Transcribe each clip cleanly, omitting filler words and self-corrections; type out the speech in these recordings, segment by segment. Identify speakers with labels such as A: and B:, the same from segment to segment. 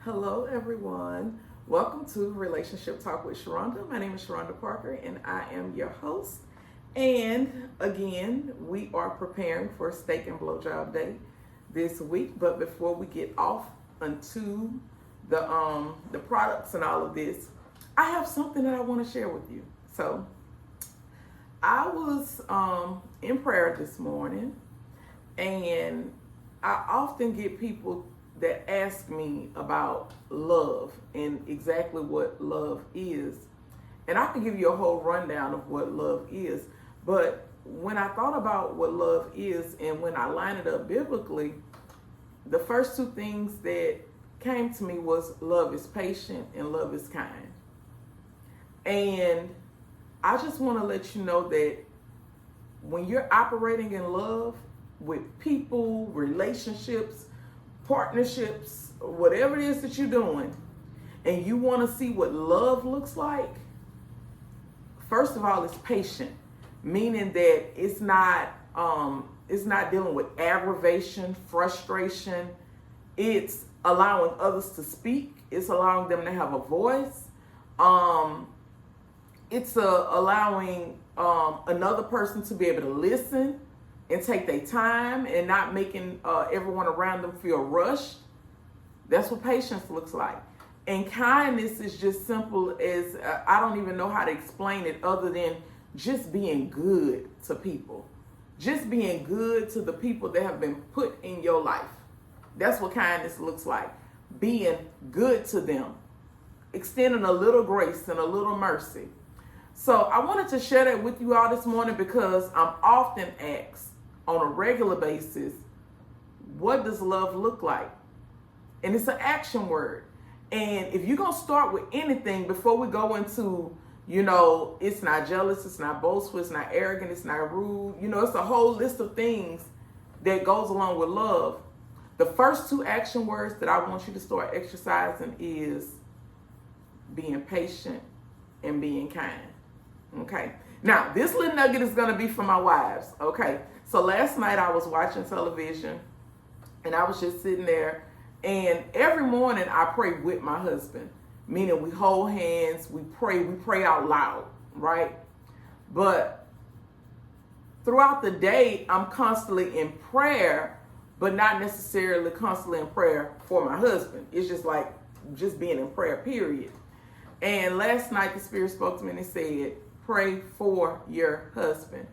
A: Hello, everyone. Welcome to Relationship Talk with Sharonda. My name is Sharonda Parker, and I am your host. And again, we are preparing for Steak and Blowjob Day this week. But before we get off onto the products and all of this, I have something that I want to share with you. So I was in prayer this morning, and I often get people that ask me about love and exactly what love is. And I can give you a whole rundown of what love is. But when I thought about what love is and when I line it up biblically, the first two things that came to me was love is patient and love is kind. And I just want to let you know that when you're operating in love with people, relationships, partnerships, whatever it is that you're doing, and you want to see what love looks like, first of all, it's patient, meaning that it's not dealing with aggravation, frustration. It's allowing others to speak. It's allowing them to have a voice. It's allowing another person to be able to listen and take their time and not making everyone around them feel rushed. That's what patience looks like. And kindness is just simple as, I don't even know how to explain it other than just being good to people. Just being good to the people that have been put in your life. That's what kindness looks like. Being good to them. Extending a little grace and a little mercy. So I wanted to share that with you all this morning because I'm often asked on a regular basis, what does love look like? And it's an action word. And if you're going to start with anything before we go into, it's not jealous, it's not boastful, it's not arrogant, it's not rude. It's a whole list of things that goes along with love. The first two action words that I want you to start exercising is being patient and being kind. Okay. Now, this little nugget is going to be for my wives. Okay. So last night I was watching television and I was just sitting there, and every morning I pray with my husband, meaning we hold hands, we pray out loud, right? But throughout the day, I'm constantly in prayer, but not necessarily constantly in prayer for my husband. It's just being in prayer, period. And last night the Spirit spoke to me and he said, pray for your husband.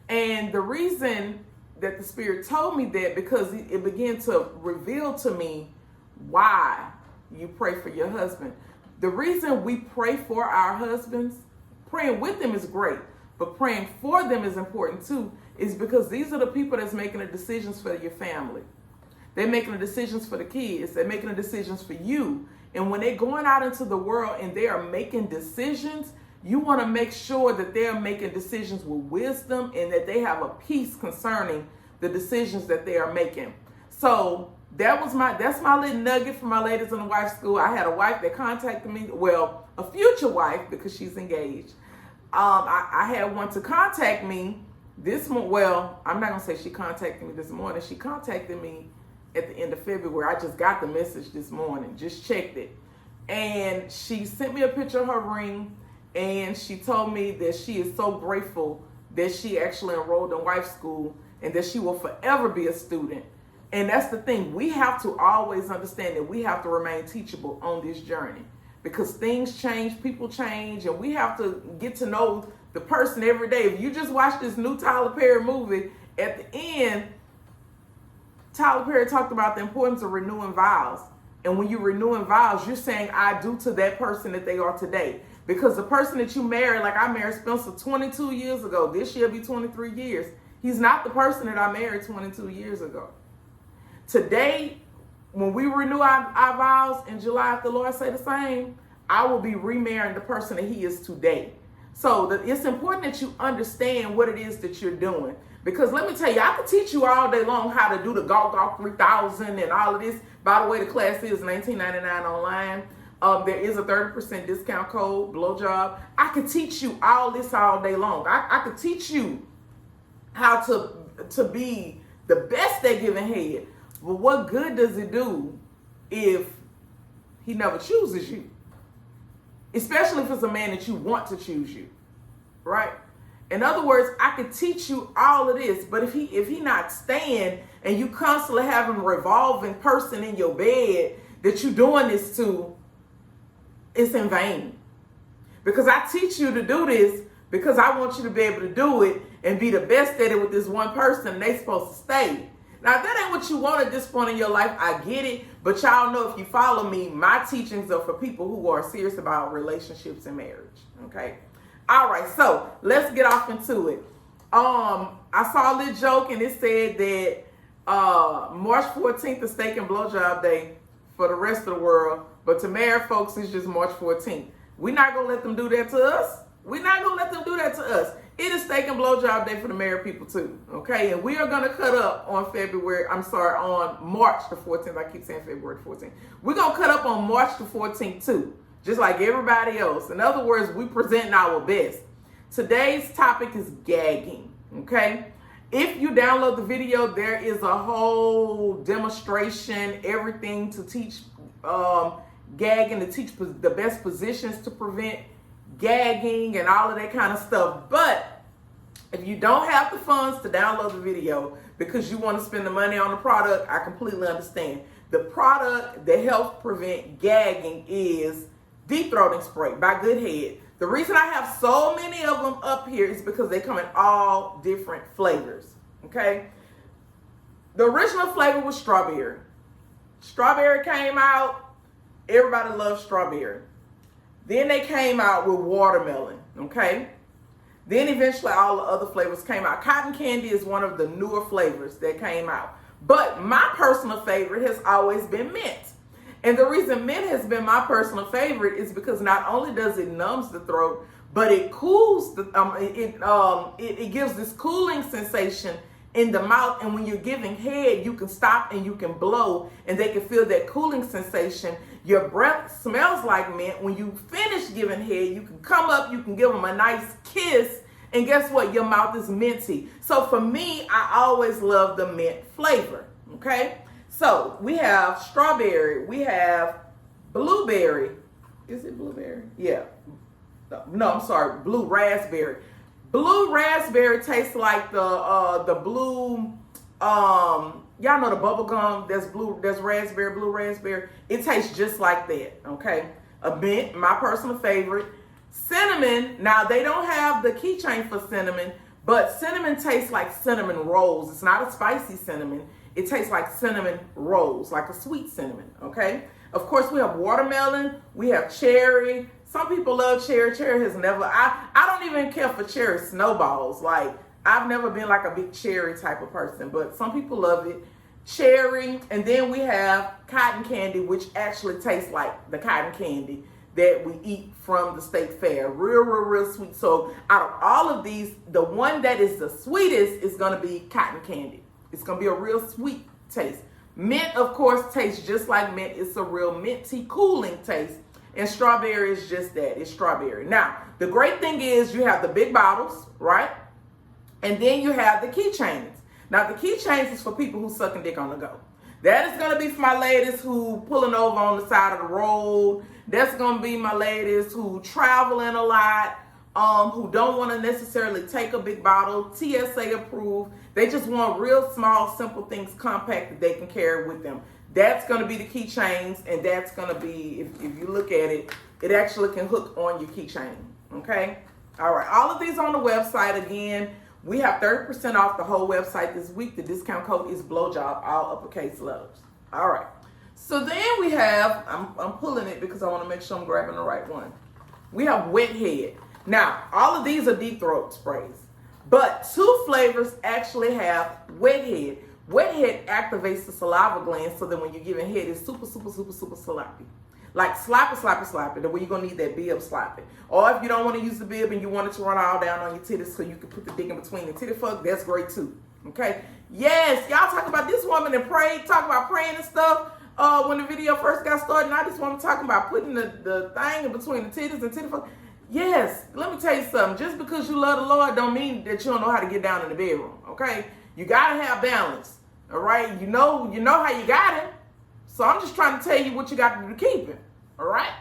A: And the reason that the Spirit told me that, because it began to reveal to me why you pray for your husband. The reason we pray for our husbands, praying with them is great, but praying for them is important too, is because these are the people that's making the decisions for your family. They're making the decisions for the kids. They're making the decisions for you. And when they're going out into the world and they are making decisions, you want to make sure that they're making decisions with wisdom and that they have a peace concerning the decisions that they are making. So that's my little nugget for my ladies in the wife school. I had a wife that contacted me, well, a future wife because she's engaged. I had one to contact me this morning. Well, I'm not going to say she contacted me this morning. She contacted me at the end of February. I just got the message this morning, just checked it. And she sent me a picture of her ring. And she told me that she is so grateful that she actually enrolled in wife school and that she will forever be a student. And that's the thing. We have to always understand that we have to remain teachable on this journey because things change, people change, and we have to get to know the person every day. If you just watch this new Tyler Perry movie, at the end, Tyler Perry talked about the importance of renewing vows. And when you're renewing vows, you're saying, I do to that person that they are today. Because the person that you married, like I married Spencer 22 years ago, this year will be 23 years. He's not the person that I married 22 years ago. Today, when we renew our vows in July, if the Lord say the same, I will be remarrying the person that he is today. So it's important that you understand what it is that you're doing. Because let me tell you, I could teach you all day long how to do the Golf 3000 and all of this. By the way, the class is $19.99 online. There is a 30% discount code, blowjob. I could teach you all this all day long. I could teach you how to be the best at giving head. But what good does it do if He never chooses you. Especially if it's a man that you want to choose you, right? In other words, I could teach you all of this, but if he not staying and you constantly having a revolving person in your bed that you're doing this to, it's in vain. Because I teach you to do this because I want you to be able to do it and be the best at it with this one person, and they supposed to stay. Now, if that ain't what you want at this point in your life, I get it. But y'all know, if you follow me, my teachings are for people who are serious about relationships and marriage. Okay. All right. So let's get off into it. I saw a little joke, and it said that March 14th is steak and blowjob day for the rest of the world, but to married folks, it's just March 14th. We're not gonna let them do that to us. We're not gonna let them do that to us. It is steak and blowjob day for the married people too, okay? And we are gonna cut up on on March the 14th. I keep saying February 14th. We're gonna cut up on March the 14th too, just like everybody else. In other words, we presenting our best. Today's topic is gagging, okay? If you download the video, there is a whole demonstration, everything to teach gagging, to teach the best positions to prevent gagging and all of that kind of stuff. But if you don't have the funds to download the video because you want to spend the money on the product, I completely understand. The product that helps prevent gagging is deep throating spray by Good Head. The reason I have so many of them up here is because they come in all different flavors, okay? The original flavor was strawberry. Strawberry came out, everybody loves strawberry. Then they came out with watermelon, okay? Then eventually all the other flavors came out. Cotton candy is one of the newer flavors that came out. But my personal favorite has always been mint. And the reason mint has been my personal favorite is because not only does it numbs the throat, but it cools it gives this cooling sensation in the mouth, and when you're giving head, you can stop and you can blow, and they can feel that cooling sensation. Your breath smells like mint. When you finish giving head, you can come up, you can give them a nice kiss, and guess what? Your mouth is minty. So for me, I always love the mint flavor, okay? So we have strawberry, we have blueberry. Is it blueberry? Yeah. No, I'm sorry, blue raspberry. Blue raspberry tastes like the blue, y'all know the bubble gum that's blue, that's raspberry, blue raspberry. It tastes just like that, okay? A mint, my personal favorite. Cinnamon, now they don't have the keychain for cinnamon, but cinnamon tastes like cinnamon rolls. It's not a spicy cinnamon. It tastes like cinnamon rolls, like a sweet cinnamon, okay? Of course, we have watermelon, we have cherry. Some people love cherry. Cherry has never, I don't even care for cherry snowballs. Like, I've never been like a big cherry type of person, but some people love it. Cherry, and then we have cotton candy, which actually tastes like the cotton candy that we eat from the state fair. Real sweet. So out of all of these, the one that is the sweetest is gonna be cotton candy. It's gonna be a real sweet taste. Mint, of course, tastes just like mint. It's a real minty, cooling taste. And strawberry is just that. It's strawberry. Now, the great thing is you have the big bottles, right? And then you have the keychains. Now, the keychains is for people who sucking dick on the go. That is going to be for my ladies who pulling over on the side of the road. That's going to be my ladies who traveling a lot, who don't want to necessarily take a big bottle, TSA approved. They just want real small, simple things, compact, that they can carry with them. That's going to be the keychains, and that's going to be, if you look at it, it actually can hook on your keychain, okay? All right, all of these on the website. Again, we have 30% off the whole website this week. The discount code is blowjob, all uppercase letters. All right, so then we have, I'm pulling it because I want to make sure I'm grabbing the right one. We have wet head. Now, all of these are deep throat sprays, but 2 flavors actually have wet head. Wet head activates the saliva gland so that when you're giving head, it's super sloppy. Like sloppy, the way you're gonna need that bib sloppy. Or if you don't want to use the bib and you want it to run all down on your titties so you can put the dick in between the titty fuck, that's great too. Okay? Yes, y'all talk about this woman that prayed, talk about praying and stuff when the video first got started. Now this woman talking about putting the thing in between the titties and titty fuck. Yes, let me tell you something. Just because you love the Lord don't mean that you don't know how to get down in the bedroom. Okay? You gotta have balance. All right? You know how you got it. So I'm just trying to tell you what you got to do to keep it. All right?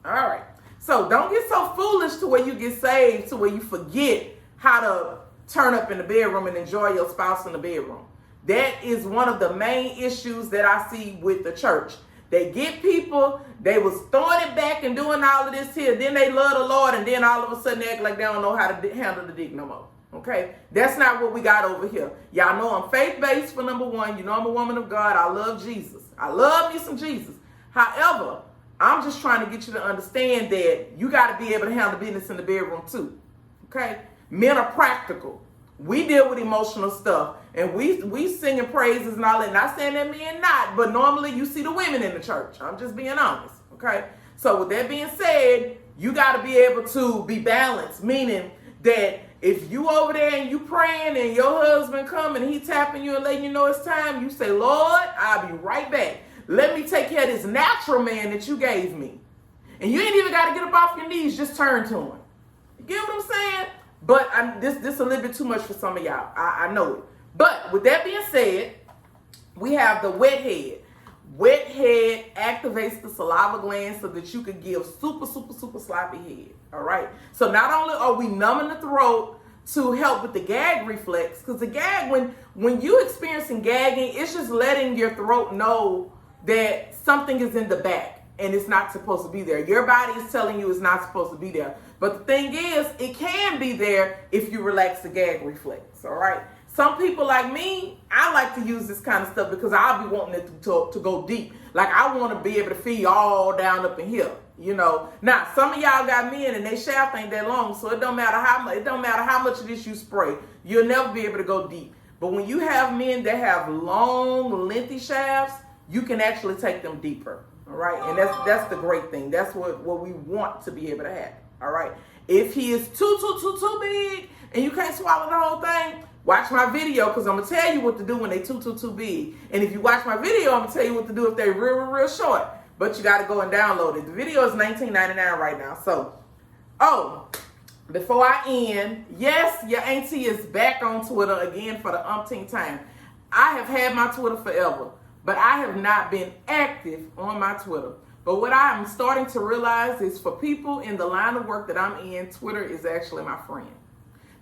A: All right. So don't get so foolish to where you get saved to where you forget how to turn up in the bedroom and enjoy your spouse in the bedroom. That is one of the main issues that I see with the church. They get people, they was throwing it back and doing all of this here. Then they love the Lord, and then all of a sudden they act like they don't know how to handle the dick no more. Okay? That's not what we got over here. Y'all know I'm faith-based for number one. You know I'm a woman of God. I love Jesus. I love me some Jesus. However, I'm just trying to get you to understand that you got to be able to handle business in the bedroom too. Okay? Men are practical. We deal with emotional stuff, and we singing praises and all that. Not saying that men not, but normally you see the women in the church. I'm just being honest, okay? So with that being said, you got to be able to be balanced, meaning that if you over there and you praying and your husband come and he tapping you and letting you know it's time, you say, Lord, I'll be right back. Let me take care of this natural man that you gave me. And you ain't even got to get up off your knees, just turn to him. You get what I'm saying? But this is a little bit too much for some of y'all. I know it. But with that being said, we have the wet head. Wet head activates the saliva gland so that you can give super, super, super sloppy head. All right. So not only are we numbing the throat to help with the gag reflex, because the gag, when you experiencing gagging, it's just letting your throat know that something is in the back and it's not supposed to be there. Your body is telling you it's not supposed to be there. But the thing is, it can be there if you relax the gag reflex, all right? Some people like me, I like to use this kind of stuff because I'll be wanting it to go deep. Like, I want to be able to feel all down up in here, you know? Now, some of y'all got men and they shaft ain't that long, so it don't matter how much of this you spray. You'll never be able to go deep. But when you have men that have long, lengthy shafts, you can actually take them deeper, all right? And that's the great thing. That's what we want to be able to have. All right. If he is too big and you can't swallow the whole thing, watch my video because I'm gonna tell you what to do when they too big. And if you watch my video, I'm gonna tell you what to do if they're real short. But you gotta go and download it. The video is $19.99 right now. So, before I end, yes, your auntie is back on Twitter again for the umpteenth time. I have had my Twitter forever, but I have not been active on my Twitter. But what I'm starting to realize is for people in the line of work that I'm in, Twitter is actually my friend.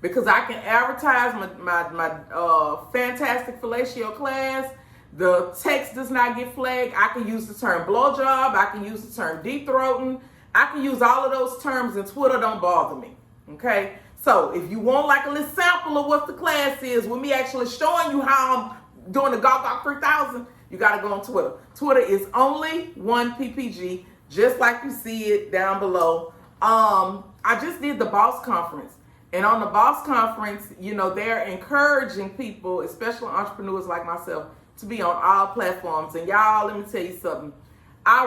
A: Because I can advertise my fantastic fellatio class. The text does not get flagged. I can use the term blowjob. I can use the term deep throating. I can use all of those terms and Twitter don't bother me. Okay? So if you want like a little sample of what the class is with me actually showing you how I'm doing the Gawk 3000, you got to go on Twitter. Twitter is only one PPG, just like you see it down below. I just did the Boss Conference. And on the Boss Conference, you know, they're encouraging people, especially entrepreneurs like myself, to be on all platforms. And y'all, let me tell you something. I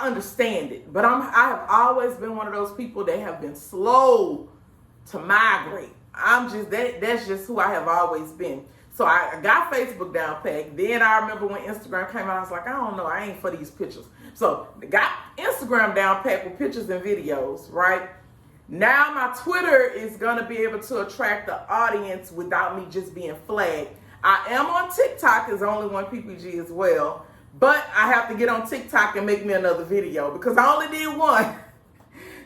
A: understand it. But I have always been one of those people that have been slow to migrate. That's just who I have always been. So I got Facebook down packed. Then I remember when Instagram came out, I was like, I don't know, I ain't for these pictures. So got Instagram down packed with pictures and videos, right? Now my Twitter is going to be able to attract the audience without me just being flagged. I am on TikTok as only one PPG as well, but I have to get on TikTok and make me another video because I only did one.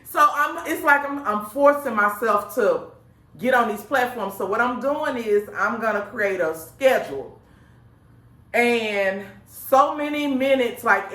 A: So it's like I'm forcing myself to get on these platforms. So what I'm doing is I'm going to create a schedule. And so many minutes, like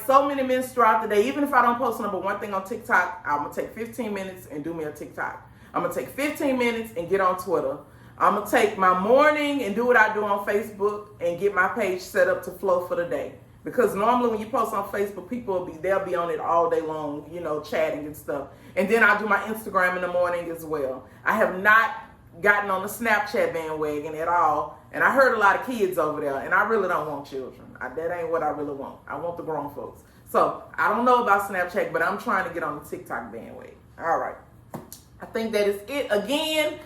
A: so many minutes throughout the day, even if I don't post number one thing on TikTok, I'm going to take 15 minutes and do me a TikTok. I'm going to take 15 minutes and get on Twitter. I'm going to take my morning and do what I do on Facebook and get my page set up to flow for the day. Because normally when you post on Facebook, they'll be on it all day long, you know, chatting and stuff. And then I do my Instagram in the morning as well. I have not gotten on the Snapchat bandwagon at all. And I heard a lot of kids over there, and I really don't want children. That ain't what I really want. I want the grown folks. So I don't know about Snapchat, but I'm trying to get on the TikTok bandwagon. All right. I think that is it. Again,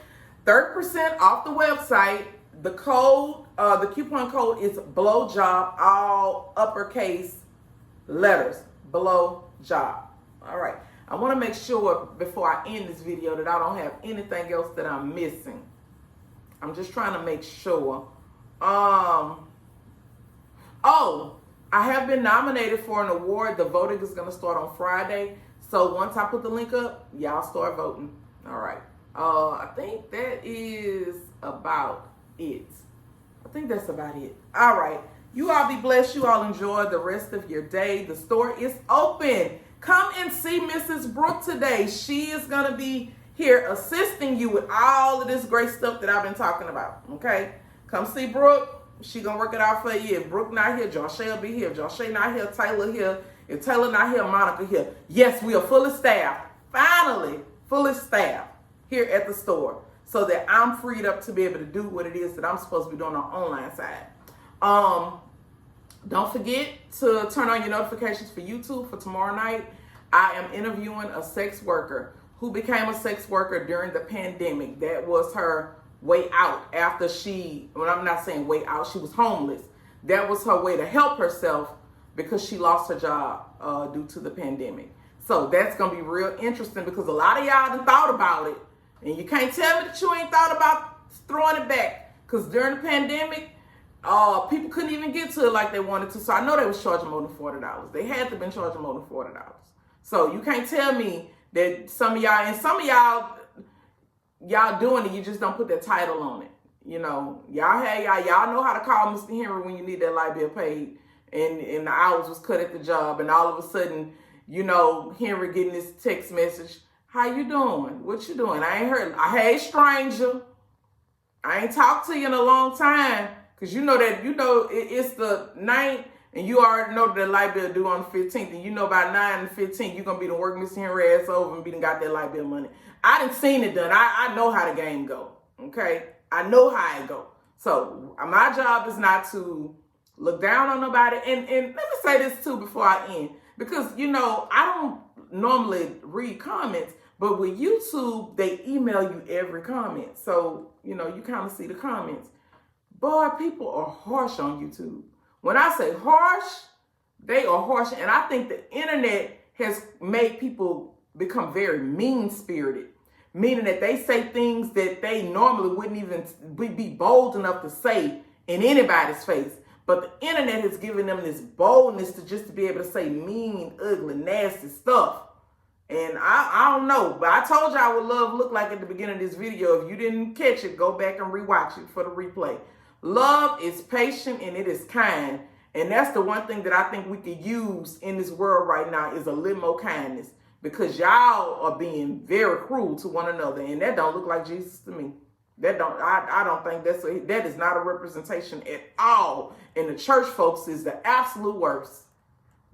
A: 30% off the website. The code, the coupon code is blowjob, all uppercase letters, blowjob. All right. I want to make sure before I end this video that I don't have anything else that I'm missing. I'm just trying to make sure. I have been nominated for an award. The voting is going to start on Friday. So once I put the link up, y'all start voting. All right. I think that is about it. I think that's about it. All right. You all be blessed. You all enjoy the rest of your day. The store is open. Come and see Mrs. Brooke today. She is going to be here assisting you with all of this great stuff that I've been talking about. Okay? Come see Brooke. She going to work it out for you. If Brooke not here, Joshua will be here. If Joshua not here, Taylor here. If Taylor not here, Monica here. Yes, we are fully staffed. Finally, fully staffed here at the store so that I'm freed up to be able to do what it is that I'm supposed to be doing on the online side. Don't forget to turn on your notifications for YouTube for tomorrow night. I am interviewing a sex worker who became a sex worker during the pandemic. That was her way out after I'm not saying way out, she was homeless. That was her way to help herself because she lost her job due to the pandemic. So that's going to be real interesting because a lot of y'all done thought about it. And you can't tell me that you ain't thought about throwing it back. Because during the pandemic, people couldn't even get to it like they wanted to. So I know they was charging more than $40. They had to have been charging more than $40. So you can't tell me that some of y'all doing it, you just don't put that title on it. You know, y'all know how to call Mr. Henry when you need that light bill paid. And the hours was cut at the job. And all of a sudden, you know, Henry getting this text message. How you doing? What you doing? I ain't heard. Hey, stranger. I ain't talked to you in a long time. Because it's the 9th. And you already know that the light bill due on the 15th. And you know by 9 and 15th, you're going to be to work Mr. Henry ass over and be done got that light bill money. I done seen it done. I know how the game go. Okay? I know how it go. So my job is not to look down on nobody. And let me say this too before I end. Because, you know, I don't normally read comments. But with YouTube, they email you every comment. So, you know, you kind of see the comments. Boy, people are harsh on YouTube. When I say harsh, they are harsh. And I think the internet has made people become very mean-spirited. Meaning that they say things that they normally wouldn't even be bold enough to say in anybody's face. But the internet has given them this boldness to just to be able to say mean, ugly, nasty stuff. And I don't know, but I told y'all what love looked like at the beginning of this video. If you didn't catch it, go back and rewatch it for the replay. Love is patient and it is kind. And that's the one thing that I think we could use in this world right now is a little more kindness. Because y'all are being very cruel to one another. And that don't look like Jesus to me. I don't think that is not a representation at all. And the church folks is the absolute worst.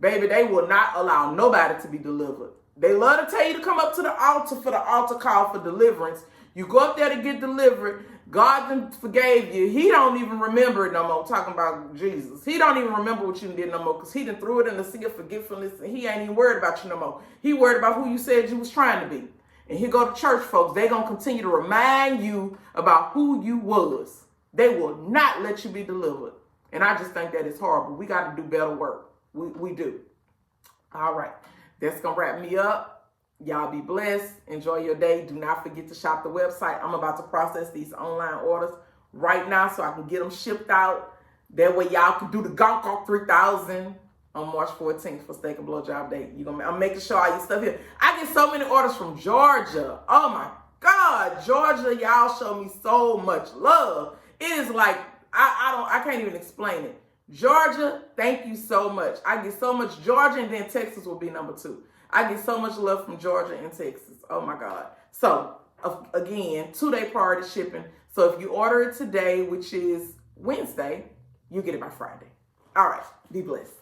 A: Baby, they will not allow nobody to be delivered. They love to tell you to come up to the altar for the altar call for deliverance. You go up there to get delivered. God then forgave you. He don't even remember it no more. Talking about Jesus. He don't even remember what you did no more because he done threw it in the sea of forgetfulness and he ain't even worried about you no more. He worried about who you said you was trying to be. And here go to church folks. They going to continue to remind you about who you was. They will not let you be delivered. And I just think that is horrible. We got to do better work. We do. All right. That's going to wrap me up. Y'all be blessed. Enjoy your day. Do not forget to shop the website. I'm about to process these online orders right now so I can get them shipped out. That way y'all can do the Gawk 3000 on March 14th for Steak and Blowjob Day. I'm making sure all your stuff here. I get so many orders from Georgia. Oh my God, Georgia, y'all show me so much love. It is like, I can't even explain it. Georgia, thank you so much. I get so much. Georgia and then Texas will be number 2. I get so much love from Georgia and Texas. Oh my God. So again, 2-day priority shipping. So if you order it today, which is Wednesday, you get it by Friday. All right. Be blessed.